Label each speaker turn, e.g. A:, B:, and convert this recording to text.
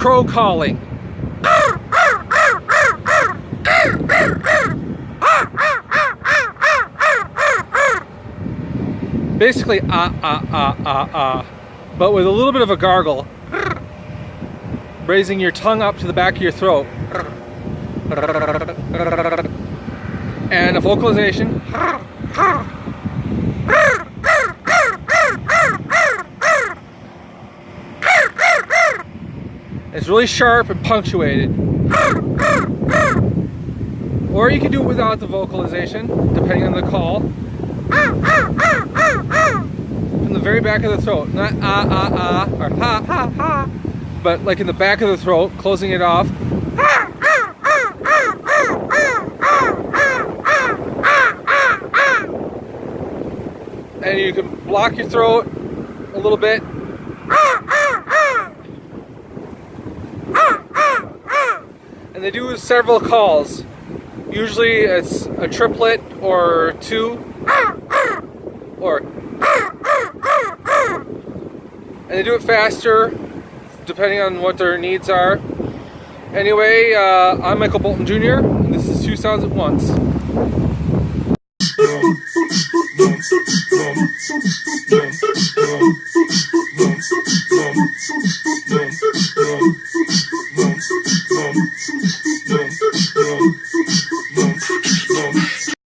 A: crow calling. Basically, but with a little bit of a gargle, raising your tongue up to the back of your throat, and a vocalization. It's really sharp and punctuated. Or you can do it without the vocalization, depending on the call. From the very back of the throat, not or ha ha ha, but like in the back of the throat, closing it off. And you can block your throat a little bit. And they do several calls. Usually it's a triplet or two, or, and they do it faster depending on what their needs are. Anyway, I'm Michael Bolton Jr. and this is Two Sounds at Once.